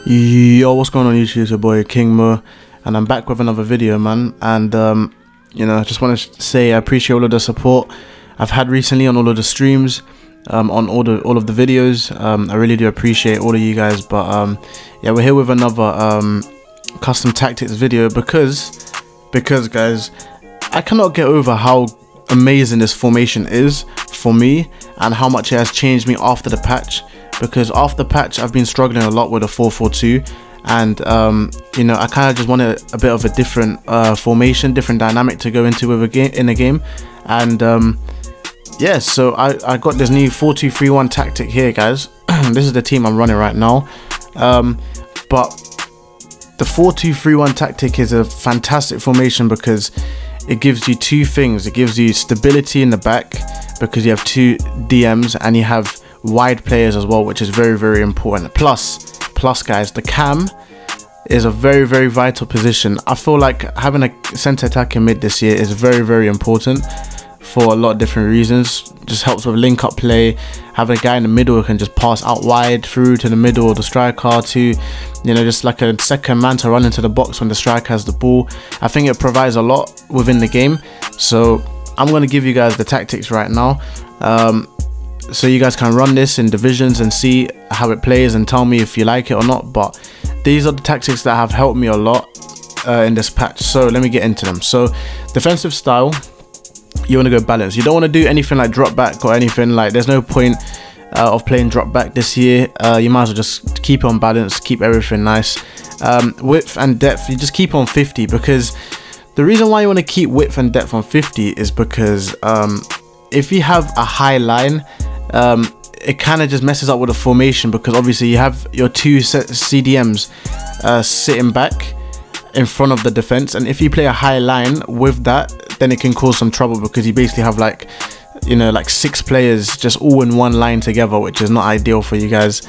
Yo, what's going on YouTube? It's your boy KingMo, and I'm back with another video, man. And you know, I just want to say I appreciate all of the support I've had recently on all of the streams, on all of the videos. I really do appreciate all of you guys. But yeah, we're here with another custom tactics video because guys, I cannot get over how amazing this formation is for me and how much it has changed me after the patch. Because after the patch I've been struggling a lot with a 4-4-2, and you know, I kind of just wanted a bit of a different formation, different dynamic to go into with a game. And yeah, so I got this new 4-2-3-1 tactic here, guys. This is the team I'm running right now. But the 4-2-3-1 tactic is a fantastic formation because it gives you two things. It gives you stability in the back because you have two DMs and you have wide players as well, which is very important. Plus guys, the cam is a very vital position. I feel like having a center attacking mid this year is very important for a lot of different reasons. Just helps with link up play. Having a guy in the middle who can just pass out wide through to the middle of the striker to, you know, just like a second man to run into the box when the striker has the ball. I think it provides a lot within the game. So I'm going to give you guys the tactics right now, so you guys can run this in divisions and see how it plays and tell me if you like it or not. But these are the tactics that have helped me a lot in this patch. So let me get into them. So defensive style, you want to go balance. You don't want to do anything like drop back or anything. Like, there's no point of playing drop back this year. You might as well just keep on balance, keep everything nice. Width and depth, you just keep on 50, because the reason why you want to keep width and depth on 50 is because if you have a high line, it kind of just messes up with the formation, because obviously you have your two CDMs sitting back in front of the defense, and if you play a high line with that, then it can cause some trouble, because you basically have, like, you know, like 6 players just all in one line together, which is not ideal for you guys.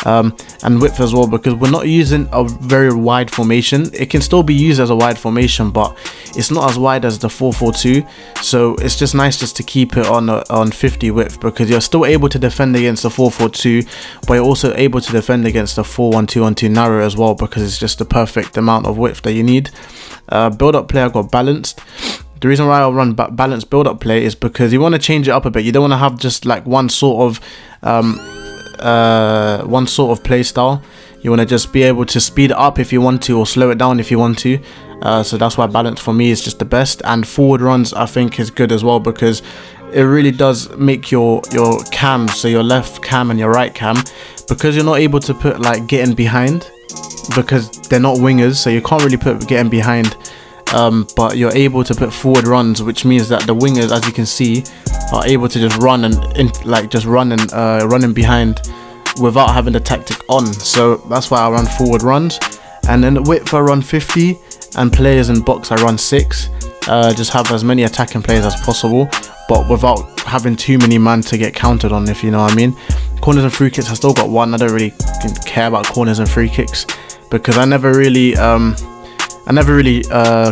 And width as well, because we're not using a very wide formation. It can still be used as a wide formation, but it's not as wide as the 4-4-2. So it's just nice just to keep it on 50 width, because you're still able to defend against the 4-4-2, but you're also able to defend against the 4-1-2-1-2 narrow as well, because it's just the perfect amount of width that you need. Build up play, I got balanced. The reason why I run balanced build up play is because you want to change it up a bit. You don't want to have just like one sort of play style. You want to just be able to speed it up if you want to, or slow it down if you want to. So that's why balance for me is just the best. And forward runs I think is good as well, because it really does make your cams, so your left cam and your right cam, because you're not able to put like getting behind, because they're not wingers, so you can't really put getting behind. But you're able to put forward runs, which means that the wingers, as you can see, are able to just run running behind without having the tactic on. So that's why I run forward runs. And then the width I run 50, and players in box I run 6. Just have as many attacking players as possible, but without having too many man to get counted on, if you know what I mean. Corners and free kicks, I still got 1. I don't really care about corners and free kicks, because I never really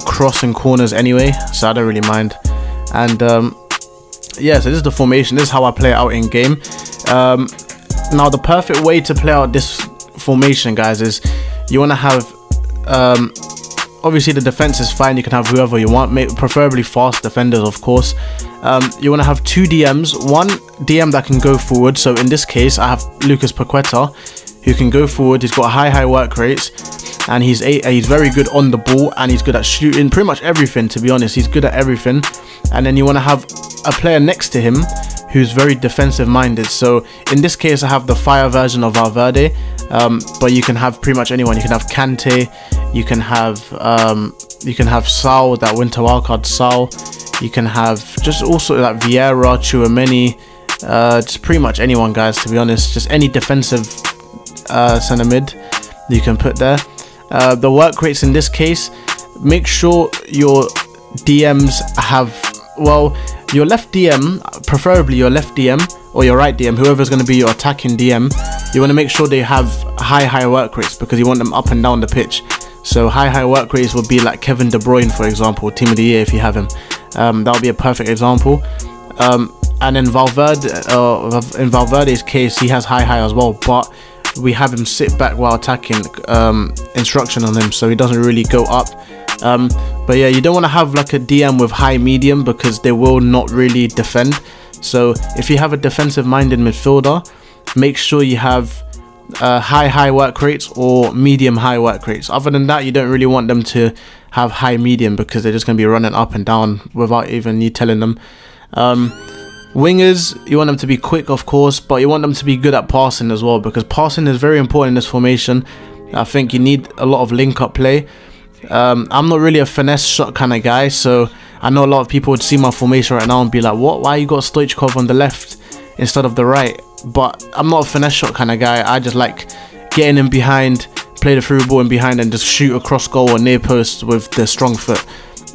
cross in corners anyway, so I don't really mind. And yeah, so this is the formation. This is how I play it out in game. Now the perfect way to play out this formation, guys, is you want to have obviously the defense is fine, you can have whoever you want, preferably fast defenders, of course. You want to have 2 DMs, one DM that can go forward. So in this case I have Lucas Paqueta, who can go forward. He's got high work rates, and he's very good on the ball, and he's good at shooting, pretty much everything, to be honest. He's good at everything. And then you want to have a player next to him who's very defensive minded. So in this case I have the fire version of Valverde, but you can have pretty much anyone. You can have Kante, you can have Sal, that winter wildcard Sal, you can have just also like Vieira, Chouameni, just pretty much anyone, guys, to be honest. Just any defensive center mid you can put there. The work rates in this case, make sure your DMs have, well, your left DM, preferably your left DM or your right DM, whoever's going to be your attacking DM, you want to make sure they have high work rates, because you want them up and down the pitch. So high work rates would be like Kevin De Bruyne, for example, team of the year if you have him. That would be a perfect example. And in Valverde, in Valverde's case, he has high as well, but we have him sit back while attacking instruction on him, so he doesn't really go up. But yeah, you don't want to have like a DM with high medium, because they will not really defend. So if you have a defensive minded midfielder, make sure you have high work rates or medium high work rates. Other than that, you don't really want them to have high medium, because they're just going to be running up and down without even you telling them. Wingers, you want them to be quick, of course, but you want them to be good at passing as well, because passing is very important in this formation. I think you need a lot of link up play. I'm not really a finesse shot kind of guy, so I know a lot of people would see my formation right now and be like, what, why you got Stoichkov on the left instead of the right? But I'm not a finesse shot kind of guy. I just like getting in behind, play the through ball in behind, and just shoot across goal or near post with the strong foot.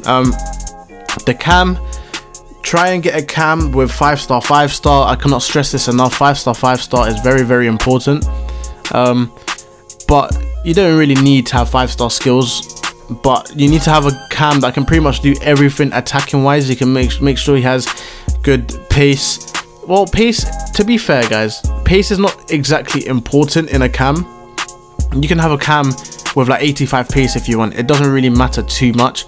The cam, try and get a cam with 5-star 5-star. I cannot stress this enough. 5-star 5-star is very important. But you don't really need to have 5-star skills, but you need to have a cam that can pretty much do everything attacking wise. You can make sure he has good pace. Well, pace, to be fair guys, pace is not exactly important in a cam. You can have a cam with like 85 pace if you want. It doesn't really matter too much,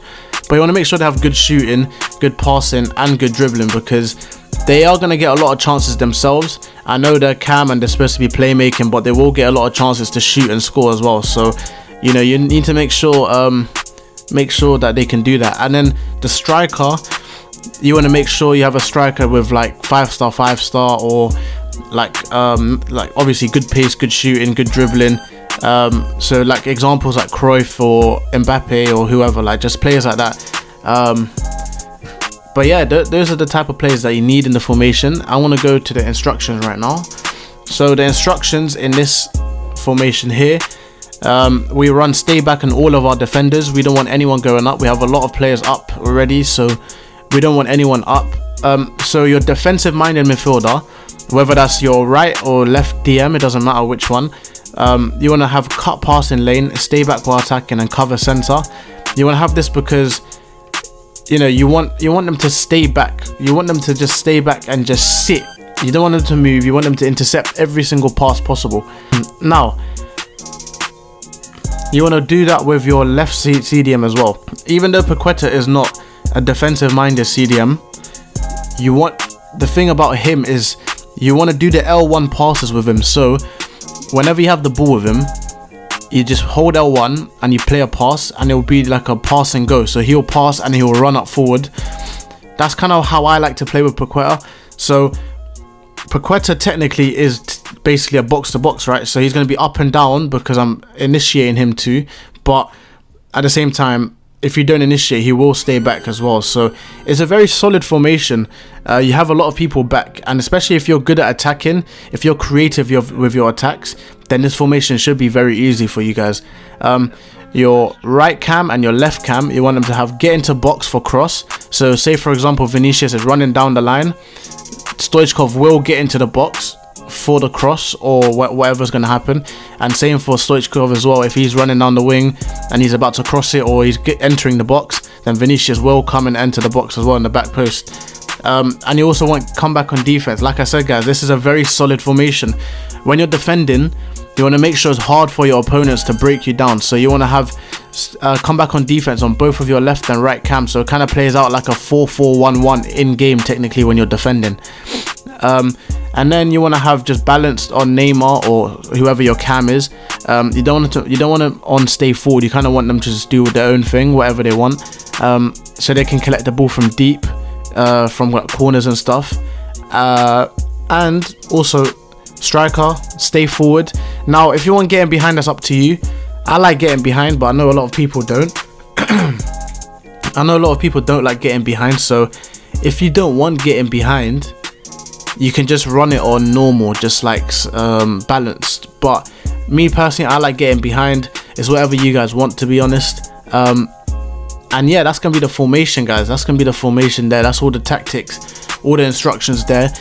but you want to make sure they have good shooting, good passing, and good dribbling, because they are going to get a lot of chances themselves. I know they're cam and they're supposed to be playmaking, but they will get a lot of chances to shoot and score as well. So you know, you need to make sure that they can do that. And then the striker, you want to make sure you have a striker with like 5-star 5-star, or like obviously good pace, good shooting, good dribbling. So like examples like Cruyff or Mbappe or whoever, like just players like that. But yeah, those are the type of players that you need in the formation. I want to go to the instructions right now. So the instructions in this formation here, we run stay back on all of our defenders. We don't want anyone going up. We have a lot of players up already, so we don't want anyone up. So your defensive minded midfielder, whether that's your right or left DM, it doesn't matter which one. You want to have cut passing lane, stay back while attacking, and cover center. You want to have this because, you know, you want them to stay back. You want them to just stay back and just sit. You don't want them to move. You want them to intercept every single pass possible. Now, you want to do that with your left CDM as well. Even though Paqueta is not a defensive minded CDM, the thing about him is you want to do the L1 passes with him. So whenever you have the ball with him, you just hold L1 and you play a pass, and it will be like a pass and go. So he'll pass and he'll run up forward. That's kind of how I like to play with Paqueta. So Paqueta technically is basically a box to box, right? So he's going to be up and down because I'm initiating him to, but at the same time, if you don't initiate, he will stay back as well. So it's a very solid formation. You have a lot of people back, and especially if you're good at attacking, if you're creative with your attacks, then this formation should be very easy for you guys. Your right cam and your left cam, you want them to have get into box for cross. So say for example Vinicius is running down the line, Stoichkov will get into the box for the cross or whatever's going to happen. And same for Stoichkov as well. If he's running down the wing and he's about to cross it, or he's entering the box, then Vinicius will come and enter the box as well in the back post. And you also want come back on defense. Like I said guys, this is a very solid formation. When you're defending, you want to make sure it's hard for your opponents to break you down. So you want to have come back on defense on both of your left and right cams. So it kind of plays out like a 4-4-1-1 in game technically when you're defending. And then you want to have just balanced on Neymar or whoever your cam is. You don't want to on stay forward. You kind of want them to just do their own thing, whatever they want, so they can collect the ball from deep, from corners and stuff. And also striker, stay forward. Now if you want getting behind, that's up to you. I like getting behind, but I know a lot of people don't. I know a lot of people don't like getting behind. So if you don't want getting behind, you can just run it on normal, just like balanced. But me personally, I like getting behind. It's whatever you guys want, to be honest. And yeah, that's gonna be the formation, guys. That's gonna be the formation there. That's all the tactics, all the instructions there.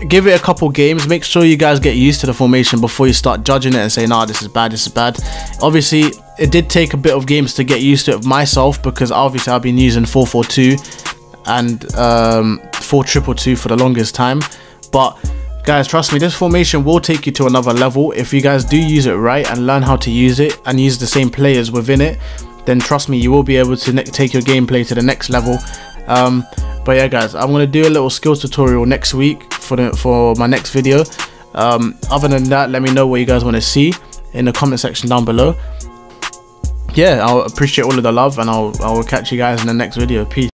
Give it a couple games. Make sure you guys get used to the formation before you start judging it and say, nah, this is bad, this is bad. Obviously it did take a bit of games to get used to it myself, because obviously I've been using 4-4-2 and 4-2-2 for the longest time. But Guys, trust me, this formation will take you to another level. If you guys do use it right and learn how to use it and use the same players within it, then trust me, you will be able to take your gameplay to the next level. But yeah guys, I'm going to do a little skills tutorial next week for my next video. Other than that, let me know what you guys want to see in the comment section down below. Yeah, I'll appreciate all of the love, and I will catch you guys in the next video. Peace.